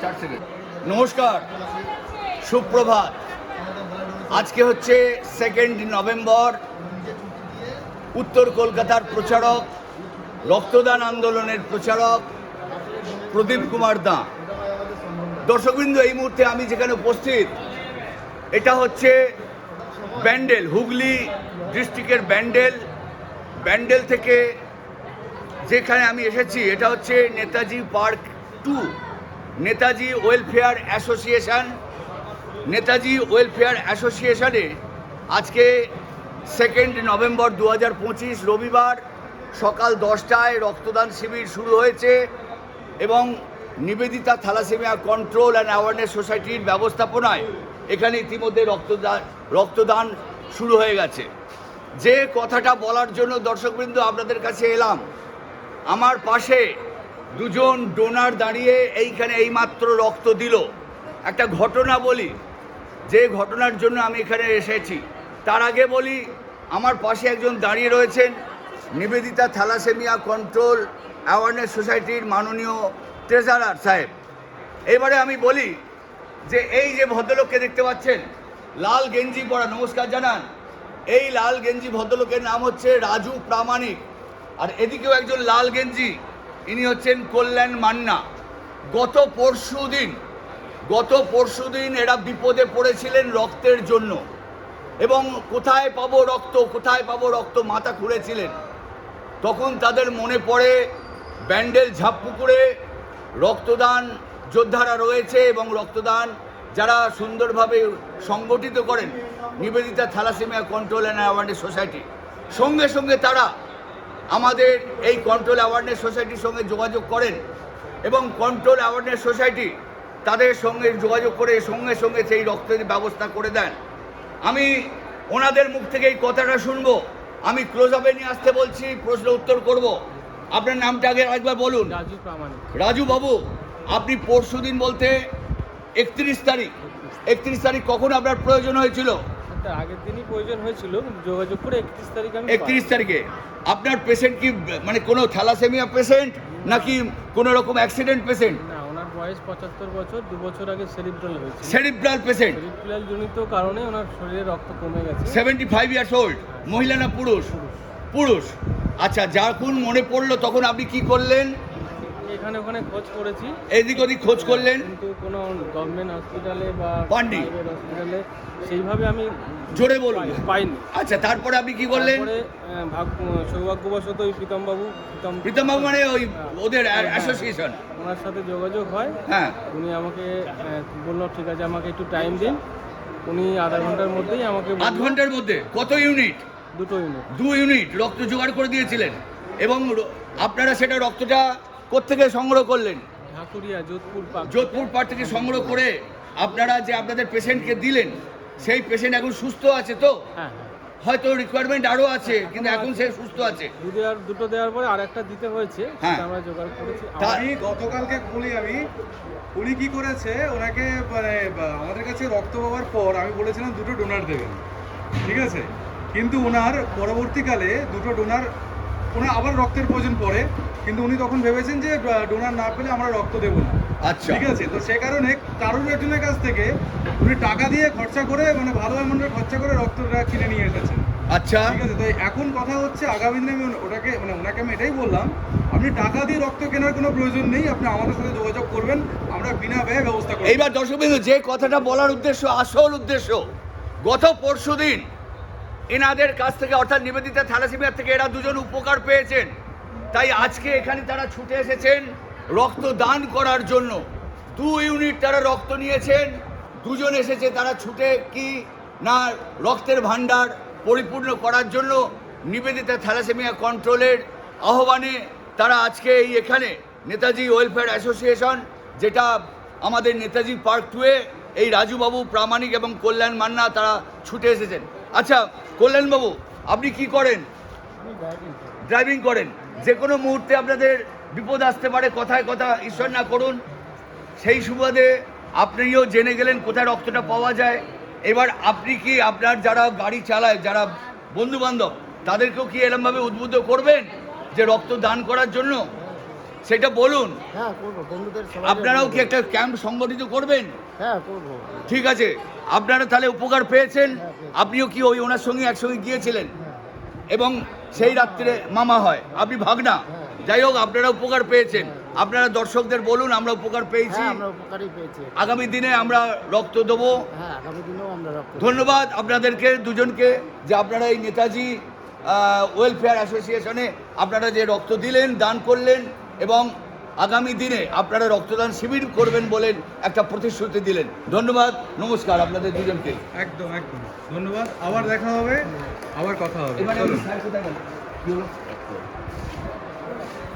4 second. নমস্কার, সুপ্রভাত। আজকে হচ্ছে 2 নভেম্বর। উত্তর কলকাতার প্রচারক, রক্তদান আন্দোলনের প্রচারক প্রদীপ কুমার দা। দর্শকবৃন্দ, এই মুহূর্তে আমি যেখানে উপস্থিত, এটা হচ্ছে ব্যান্ডেল, হুগলি ডিস্ট্রিক্টের ব্যান্ডেল থেকে যেখানে আমি এসেছি, এটা হচ্ছে নেতাজি পার্ক 2, নেতাজি ওয়েলফেয়ার অ্যাসোসিয়েশনে আজকে 2 নভেম্বর 2025 রবিবার সকাল 10টায় রক্তদান শিবির শুরু হয়েছে এবং Nivedita thalassaemia control and awareness সোসাইটির ব্যবস্থাপনায় এখানে ইতিমধ্যে রক্তদান শুরু হয়ে গেছে। যে কথাটা বলার জন্য দর্শকবৃন্দ আপনাদের কাছে এলাম, আমার পাশে দুজন ডোনার দাঁড়িয়ে এইখানে এইমাত্র রক্ত দিল। একটা ঘটনা বলি, যে ঘটনার জন্য আমি এখানে এসেছি। তার আগে বলি, আমার পাশে একজন দাঁড়িয়ে রয়েছেন নিবেদিতা থ্যালাসেমিয়া কন্ট্রোল অ্যাওয়ারনেস সোসাইটির মাননীয় ট্রেজারার সাহেব। এবারে আমি বলি যে এই যে ভদ্রলোককে দেখতে পাচ্ছেন লাল গেঞ্জি পরা, নমস্কার জানান। এই লাল গেঞ্জি ভদ্রলোকের নাম হচ্ছে রাজু প্রামাণিক। আর এদিকেও একজন লাল গেঞ্জি, ইনি হচ্ছেন কল্যাণ মান্না। গত পরশুদিন এরা বিপদে পড়েছিলেন রক্তের জন্য এবং কোথায় পাবো রক্ত মাথা ঘুরেছিলেন। তখন তাদের মনে পড়ে ব্যান্ডেল ঝাপপুকুরে রক্তদান যোদ্ধারা রয়েছে এবং রক্তদান যারা সুন্দরভাবে সংগঠিত করেন Nivedita thalassaemia control and awareness society. সঙ্গে সঙ্গে তারা আমাদের এই কন্ট্রোল অ্যাওয়ারনেস সোসাইটির সঙ্গে যোগাযোগ করেন এবং কন্ট্রোল অ্যাওয়ারনেস সোসাইটি তাদের সঙ্গে যোগাযোগ করে সঙ্গে সঙ্গে সেই রক্তের ব্যবস্থা করে দেন। আমি ওনাদের মুখ থেকে এই কথাটা শুনবো। আমি ক্লোজ আপে নিয়ে আসতে বলছি, প্রশ্ন উত্তর করব। আপনার নামটা আগে একবার বলুন। রাজু প্রামাণিক। রাজু বাবু, আপনি পরশুদিন বলতে 31 তারিখ কখন আপনার প্রয়োজন হয়েছিল? আগের দিনই প্রয়োজন হয়েছিল, যোগাযোগ করে 31 তারিখে। আপনার পেশেন্ট কি মানে কোনো থ্যালাসেমিয়া পেশেন্ট নাকি কোনো রকম অ্যাক্সিডেন্ট পেশেন্ট? না, ওনার বয়স 75 বছর। 2 বছর আগে সেরিব্রাল হয়েছে। Cerebral patient. সেরিব্রাল জনিত কারণে ওনার শরীরে রক্ত কমে গেছে। 75 ইয়ার্স ওল্ড। মহিলা না পুরুষ? পুরুষ। আচ্ছা, যখন মনে পড়লো তখন আপনি কি করলেন? এখানে ওখানে খোঁজ করেছি, এদিক ওদিক খোঁজ করলেন, কিন্তু কোনো গভর্নমেন্ট হসপিটালে বা পাননি? প্রাইভেট হসপিটালে সেইভাবে আমি জোরে বলুন। পাইনি। আচ্ছা, তারপরে আপনি কি করলেন? তারপরে সৌভাগ্যবশত ওই প্রীতম বাবু মানে ওই ওদের অ্যাসোসিয়েশন, ওনার সাথে যোগাযোগ হয়। হ্যাঁ, উনি আমাকে বললো ঠিক আছে আমাকে একটু টাইম দিন। উনি আধা ঘন্টার মধ্যেই আমাকে আধ ঘন্টার মধ্যে কত ইউনিট? 2 ইউনিট রক্ত জোগাড় করে দিয়েছিলেন। এবং আপনারা সেটা রক্তটা কোত্থেকে সংগ্রহ করলেন? ঢাকুরিয়া, যোধপুর পার্ক থেকে সংগ্রহ করে আপনারা যে আপনাদের পেশেন্টকে দিলেন, সেই পেশেন্ট এখন সুস্থ আছে তো? হ্যাঁ, হয়তো রিকোয়ারমেন্ট আরও আছে, কিন্তু এখন সে সুস্থ আছে। দুটো দেওয়ার পরে আর একটা দিতে হয়েছে, হ্যাঁ, আমরা জোগাড় করেছি। আমি গতকালকে উনি কি করেছে, ওনাকে মানে আমাদের কাছে রক্ত পাওয়ার পর আমি বলেছিলাম 2টো ডোনার দেবেন, ঠিক আছে? কিন্তু ওনার পরবর্তীকালে 2টো ডোনার, ওনার আবার রক্তের প্রয়োজন পড়ে, কিন্তু উনি তখন ভেবেছেন যে ডোনার না পেলে আমরা রক্ত দেবো না। আচ্ছা, ঠিক আছে? তো সে কারণে কারোর একজনের কাছ থেকে উনি টাকা দিয়ে খরচা করে, মানে ভালো অ্যামাউন্টের খরচা করে রক্তটা কিনে নিয়ে এসেছেন। আচ্ছা, ঠিক আছে? তো এখন কথা হচ্ছে আগামী দিনে আমি ওনাকে আমি এটাই বললাম, আপনি টাকা দিয়ে রক্ত কেনার কোনো প্রয়োজন নেই, আপনি আমাদের সাথে যোগাযোগ করবেন, আমরা বিনা ব্যয়ে ব্যবস্থা করব। এইবার দর্শকবৃন্দ, যে কথাটা বলার উদ্দেশ্য, আসল উদ্দেশ্য, গত পরশুদিন এনাদের কাছ থেকে অর্থাৎ নিবেদিতা থ্যালাসেমিয়া থেকে এরা দুজন উপকার পেয়েছেন। তাই আজকে এখানে তারা ছুটে এসেছেন রক্ত দান করার জন্য। 2 ইউনিট তারা রক্ত নিয়েছেন। দুজন এসেছে তারা ছুটে কি না রক্তের ভাণ্ডার পরিপূর্ণ করার জন্য। নিবেদিতা থ্যালাসেমিয়া কন্ট্রোলের আহ্বানে তারা আজকে এখানে নেতাজি ওয়েলফেয়ার অ্যাসোসিয়েশন, যেটা আমাদের নেতাজি পার্ক 2-এ, এই রাজুবাবু প্রামাণিক এবং কল্যাণ মান্না তারা ছুটে এসেছেন। আচ্ছা কল্যাণবাবু, আপনি কি করেন? ড্রাইভিং করেন। যে কোনো মুহূর্তে আপনাদের বিপদ আসতে পারে, কথায় কথা ঈশ্বর না করুন। সেই সুবাদে আপনিও জেনে গেলেন কোথায় রক্তটা পাওয়া যায়। এবার আপনি কি আপনার যারা গাড়ি চালায়, যারা বন্ধুবান্ধব, তাদেরকেও কি এরমভাবে উদ্বুদ্ধ করবেন যে রক্ত দান করার জন্য? সেটা বলুন। হ্যাঁ করবো, বন্ধুদের সবাই আপনারাও কি একটা ক্যাম্প সংগঠিত করবেন? হ্যাঁ করবো। ঠিক আছে, আপনারা তাহলে উপকার পেয়েছেন। হ্যাঁ, পেয়েছি। আপনিও কি ওই ওনার সঙ্গে একসঙ্গে গিয়েছিলেন হ্যাঁ এবং সেই রাত্রে মামা হয়, আপনি ভাগনা, হ্যাঁ। যাই হোক আপনারা উপকার পেয়েছেন। হ্যাঁ। আপনারা দর্শকদের বলুন আমরা উপকার পেয়েছি, হ্যাঁ আমরা উপকারই পেয়েছি। আগামী দিনে আমরা রক্ত দেবো। হ্যাঁ আগামী দিনেও আমরা রক্ত দেব। ধন্যবাদ আপনাদেরকে দুজনকে যে আপনারা এই নেতাজি ওয়েলফেয়ার অ্যাসোসিয়েশনে আপনারা যে রক্ত দিলেন, দান করলেন এবং আগামী দিনে আপনারা রক্তদান শিবির করবেন বলেন একটা প্রতিশ্রুতি দিলেন। ধন্যবাদ, নমস্কার আপনাদের দুজনকে। একদম একদম ধন্যবাদ, আবার দেখা হবে, আবার কথা হবে। এবারে চলুন। স্যার কোথায় গেল? কি হলো?